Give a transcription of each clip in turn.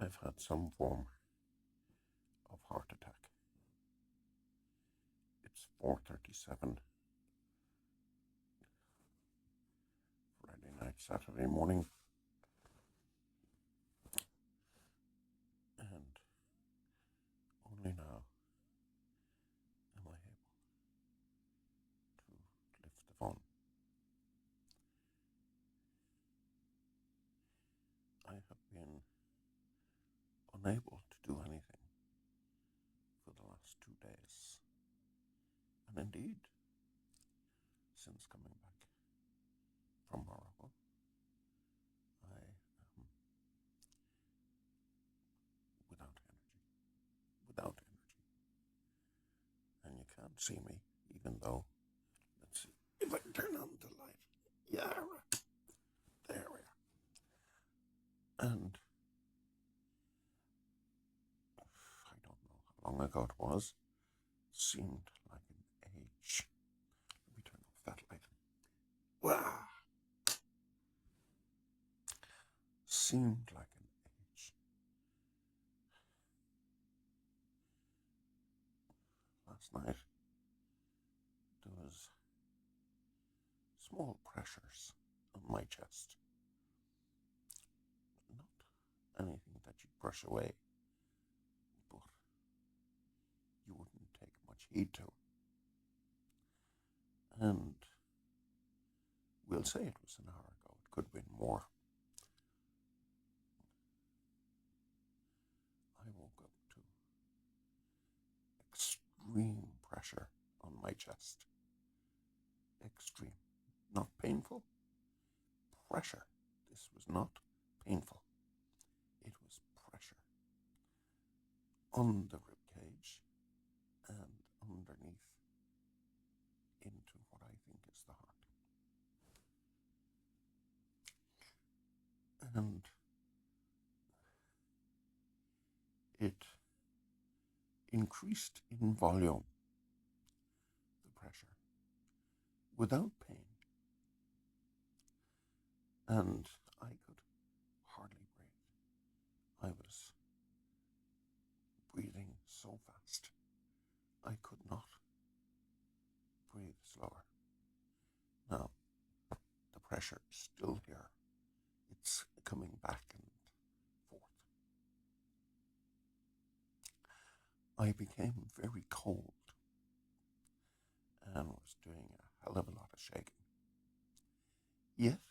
I've had some form of heart attack. It's 4:37 Friday night, Saturday morning, and only now am I able to lift the phone. I have been unable to do anything for the last 2 days, and indeed, since coming back from Morocco, I am without energy, and you can't see me, even though, let's see, if I can turn on the light, yeah, there we are, and I don't know how long ago it was, seemed like an age. Let me turn off that light. Wow. Seemed like an age. Last night, there was small pressures on my chest. Not anything that you brush away, but you wouldn't take much heed to. And we'll say it was an hour ago. It could have been more. I woke up to extreme pressure on my chest. Extreme. Not painful. Pressure. This was not painful. It was pressure on the rib cage and underneath into what I think is the heart. And it increased in volume, the pressure, without pain. And I could hardly breathe. I was breathing so fast, I could not breathe slower. Now, the pressure is still here. It's coming back and forth. I became very cold and was doing a hell of a lot of shaking. Yet,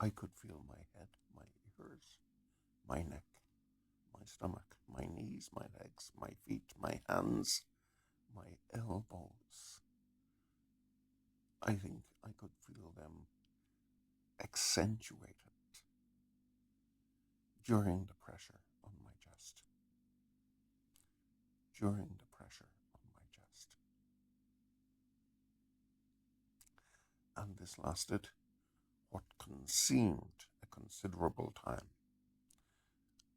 I could feel my head, my ears, my neck, my stomach, my knees, my legs, my feet, my hands, my elbows. I think I could feel them accentuated during the pressure on my chest. During the pressure on my chest. And this lasted what seemed a considerable time.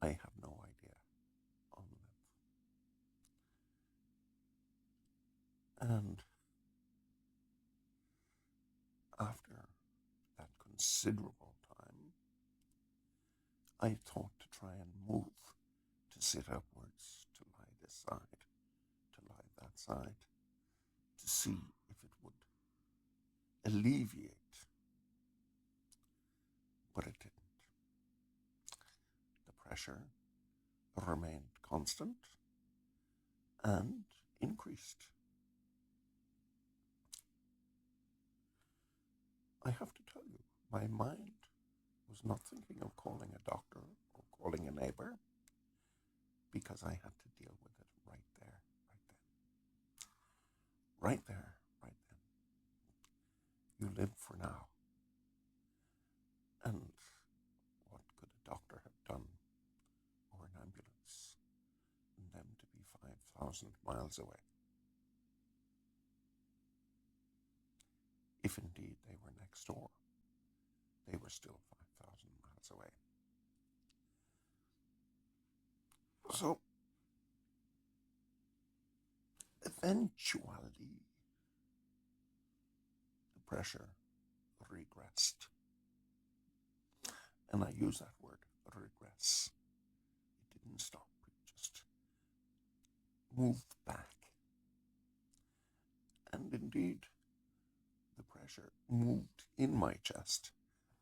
I have no idea on that. And after that considerable time, I thought to try and move, to sit upwards, to lie this side, to lie that side, to see if it would alleviate. But it didn't. The pressure remained constant and increased. I have to tell you, my mind was not thinking of calling a doctor or calling a neighbor, because I had to deal with it right there, right then. Right there, right then. You live for now. And what could a doctor have done, or an ambulance, and them to be 5,000 miles away? If indeed they were next door, they were still 5,000 miles away. So, eventually, the pressure regressed. And I use that word, regress. It didn't stop. It just moved back. And indeed, the pressure moved in my chest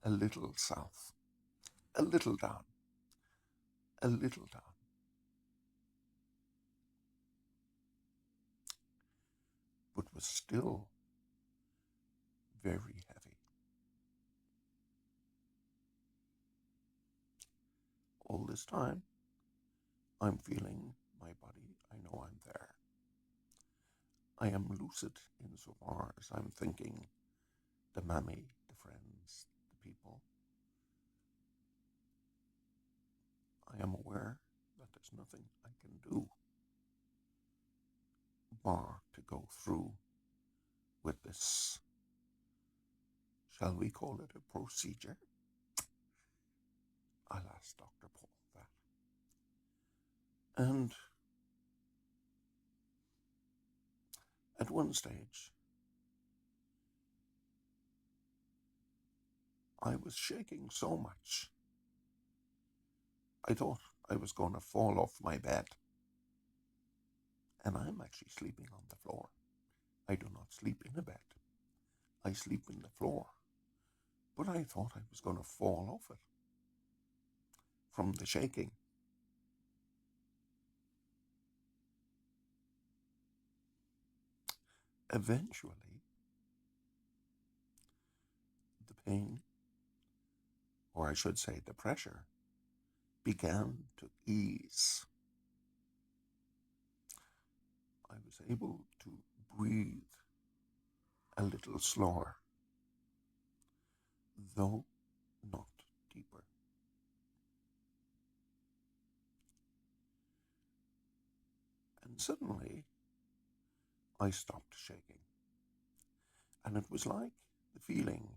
a little south, a little down, a little down. But was still very heavy. All this time, I'm feeling my body. I know I'm there. I am lucid insofar as I'm thinking the mammy, the friends, the people. I am aware that there's nothing I can do bar to go through with this, shall we call it a procedure? I'll ask Dr. Paul that. And at one stage, I was shaking so much, I thought I was going to fall off my bed. And I'm actually sleeping on the floor. I do not sleep in a bed. I sleep in the floor. But I thought I was going to fall off it from the shaking. Eventually, the pain, or I should say the pressure, began to ease. I was able to breathe a little slower, though not deeper. And suddenly, I stopped shaking. And it was like the feeling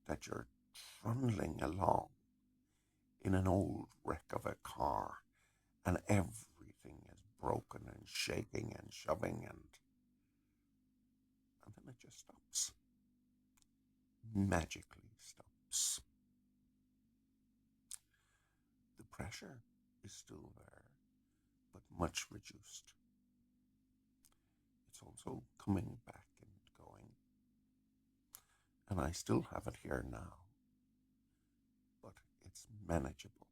that you're trundling along in an old wreck of a car and everything is broken and shaking and shoving and then it just stops. Magically stops. The pressure is still there, but much reduced. It's also coming back and going. And I still have it here now, but it's manageable.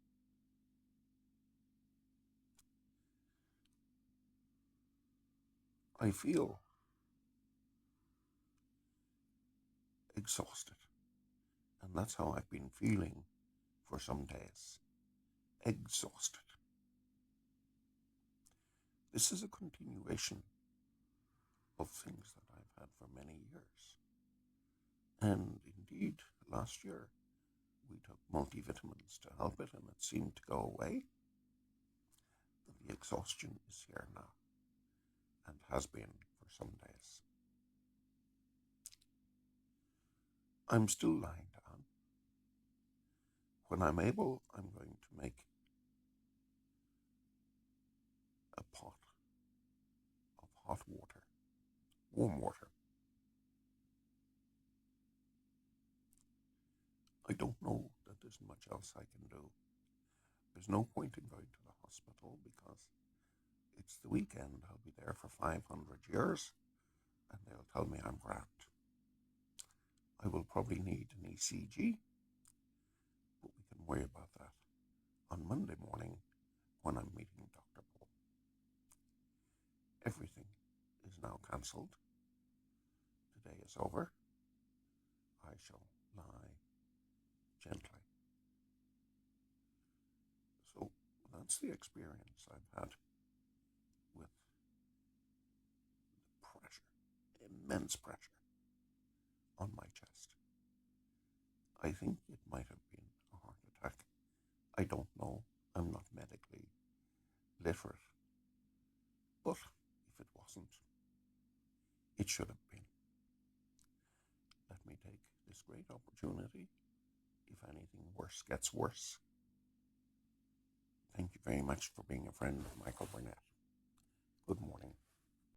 I feel exhausted, and that's how I've been feeling for some days. Exhausted. This is a continuation of things that I've had for many years. And indeed, last year we took multivitamins to help it, and it seemed to go away. But the exhaustion is here now, and has been for some days. I'm still lying down. When I'm able, I'm going to make a pot of hot water, warm water. I don't know that there's much else I can do. There's no point in going to the hospital because it's the weekend. I'll be there for 500 years and they'll tell me I'm grand. I will probably need an ECG, but we can worry about that on Monday morning when I'm meeting Dr. Paul. Everything is now cancelled. Today is over. I shall lie gently. So that's the experience I've had with the pressure, immense pressure on my chest. I think it might have been a heart attack. I don't know. I'm not medically literate. But if it wasn't, it should have been. Let me take this great opportunity. If anything worse gets worse, thank you very much for being a friend of Michael Burnett. Good morning.